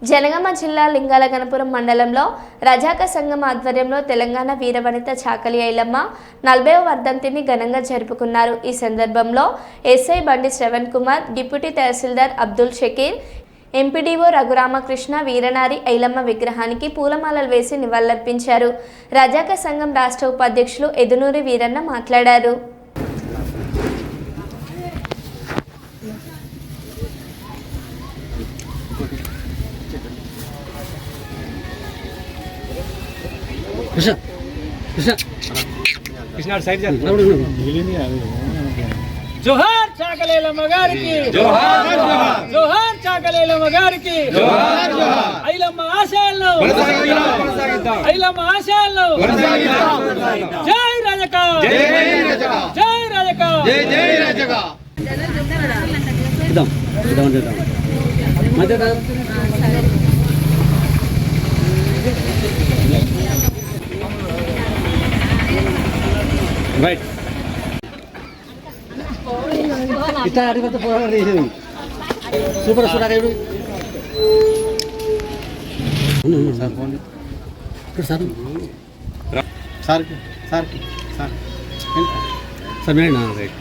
జనగామ జిల్లా లింగాలగనపురం మండలంలో రజాక సంఘం ఆధ్వర్యంలో తెలంగాణ వీరవనిత చాకలి ఐలమ్మ 40వ వర్ధంతిని ఘనంగా జరుపుకున్నారు. ఈ సందర్భంలో ఎస్ఐ బండి శ్రవణ్ కుమార్, డిప్యూటీ తహసీల్దార్ అబ్దుల్ షకీర్, ఎంపీడీఓ రఘురామకృష్ణ వీరనారి ఐలమ్మ విగ్రహానికి పూలమాలలు వేసి నివాళులర్పించారు. రజాక సంఘం రాష్ట్ర ఉపాధ్యక్షులు ఎదునూరి వీరన్న మాట్లాడారు. జోహార్ చాకలేలమ్మ గారికి, జోహార్ జోహార్ చాకలేలమ్మ గారికి, జోహార్ జోహార్ ఐలమ్మ ఆశయాలను కొనసాగిద్దాం, ఐలమ్మ ఆశయాలను కొనసాగిద్దాం. జై రజక, జై రజక, జై రజక, జై జై రజక. ఇద్దాం ఇద్దాం ఇద్దాం మధ్యదా రైట్ ఇట్లా అడిగితే పోరాడు సూపర్ సూపర్ అడిగాడు సార్ ఫోన్ ఇక్కడ సార్ సార్కి సార్కి సార్ సార్ మేడం రైట్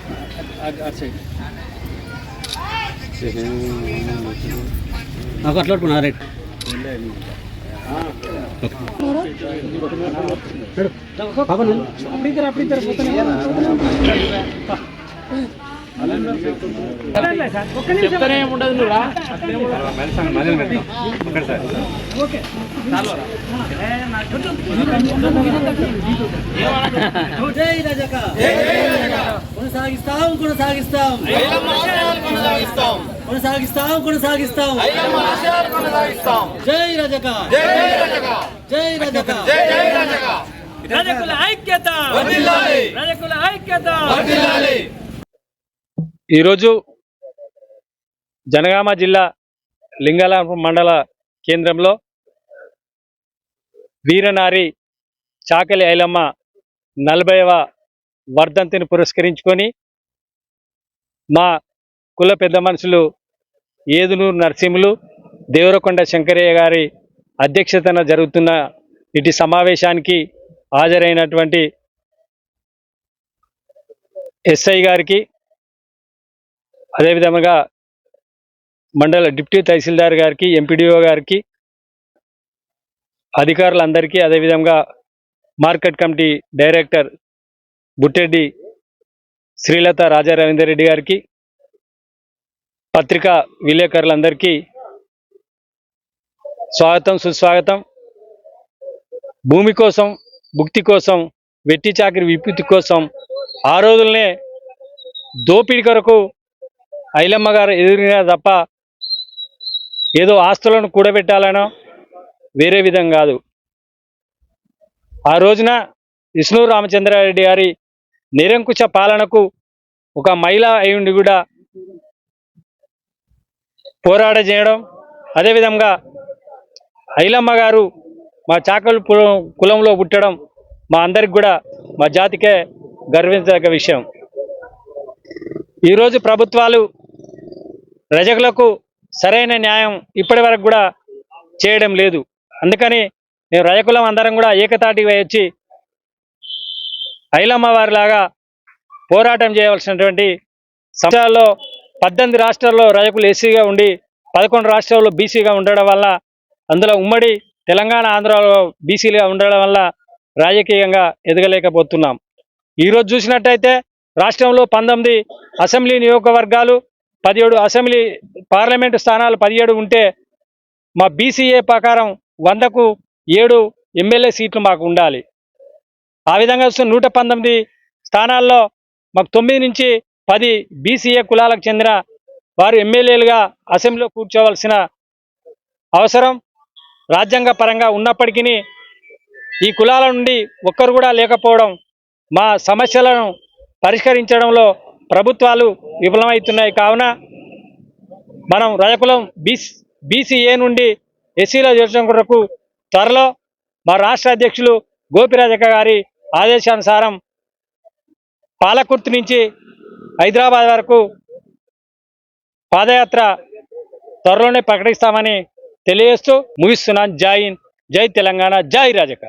నాకు అట్లా పట్టుకున్నా రైట్ చెప్తానే ఉండదు నువ్వు కొనసాగిస్తాం కొనసాగిస్తాం కొనసాగిస్తాం కొనసాగిస్తాం జై రజక జై రజక జై రజక జై రజక రజకుల ఐక్యత వర్ధిల్లాలి రజకుల ఐక్యత వర్ధిల్లాలి. ఈరోజు జనగామ జిల్లా లింగాలపురం మండల కేంద్రంలో వీరనారి చాకలి ఐలమ్మ 40వ వర్ధంతిని పురస్కరించుకొని మా కుల పెద్ద మనుషులు ఏదునూరు నరసింహులు, దేవరకొండ శంకరయ్య గారి అధ్యక్షతన జరుగుతున్న ఇటు సమావేశానికి హాజరైనటువంటి ఎస్ఐ గారికి, అదేవిధంగా మండల డిప్యూటీ తహసీల్దార్ గారికి, ఎంపీడీఓ గారికి, అధికారులందరికీ, అదేవిధంగా మార్కెట్ కమిటీ డైరెక్టర్ బుట్టెడ్డి శ్రీలత రాజా రవీందర్ రెడ్డి గారికి, పత్రికా విలేకరులందరికీ స్వాగతం సుస్వాగతం. భూమి కోసం, భుక్తి కోసం, వెట్టి చాకిరి విముక్తి కోసం ఆ రోజులనే దోపిడీ కొరకు ఐలమ్మ గారు ఎదురుగా తప్ప ఏదో ఆస్తులను కూడబెట్టాలనో వేరే విధం కాదు. ఆ రోజున విష్ణు రామచంద్రారెడ్డి గారి నిరంకుశ పాలనకు ఒక మహిళ అయ్యుండి కూడా పోరాట చేయడం, అదేవిధంగా ఐలమ్మ గారు మా చాకలి కులంలో పుట్టడం మా అందరికి కూడా, మా జాతికే గర్వించదగ్గ విషయం. ఈరోజు ప్రభుత్వాలు రజకులకు సరైన న్యాయం ఇప్పటి వరకు కూడా చేయడం లేదు. అందుకని మేము రజకులం అందరం కూడా ఏకతాటి వచ్చి ఐలమ్మ వారిలాగా పోరాటం చేయవలసినటువంటి సంవత్సరాల్లో 18 రాష్ట్రాల్లో రజకులు ఎస్సీగా ఉండి 11 రాష్ట్రాల్లో బీసీగా ఉండడం వల్ల, అందులో ఉమ్మడి తెలంగాణ ఆంధ్రాలో బీసీలుగా ఉండడం వల్ల రాజకీయంగా ఎదగలేకపోతున్నాం. ఈరోజు చూసినట్టయితే రాష్ట్రంలో 19 అసెంబ్లీ నియోజకవర్గాలు, 17 అసెంబ్లీ పార్లమెంటు స్థానాలు 17 ఉంటే మా బీసీఏ ప్రకారం 100కు 7 ఎమ్మెల్యే సీట్లు మాకు ఉండాలి. ఆ విధంగా చూస్తే 119 స్థానాల్లో మాకు 9 నుంచి 10 బీసీఏ కులాలకు చెందిన వారు ఎమ్మెల్యేలుగా అసెంబ్లీలో కూర్చోవలసిన అవసరం రాజ్యాంగ పరంగా ఉన్నప్పటికీ ఈ కులాల నుండి ఒక్కరు కూడా లేకపోవడం మా సమస్యలను పరిష్కరించడంలో ప్రభుత్వాలు విఫలమవుతున్నాయి. కావున మనం రజకులం బీసీఏ నుండి ఎస్సీలో చేర్చడం కొరకు త్వరలో మా రాష్ట్ర అధ్యక్షులు గోపిరాజక్క గారి ఆదేశానుసారం పాలకుర్తి నుంచి హైదరాబాద్ వరకు పాదయాత్ర త్వరలోనే ప్రకటిస్తామని తెలియజేస్తూ ముగిస్తున్నాను. జై హింద్, జై తెలంగాణ, జై రాజక.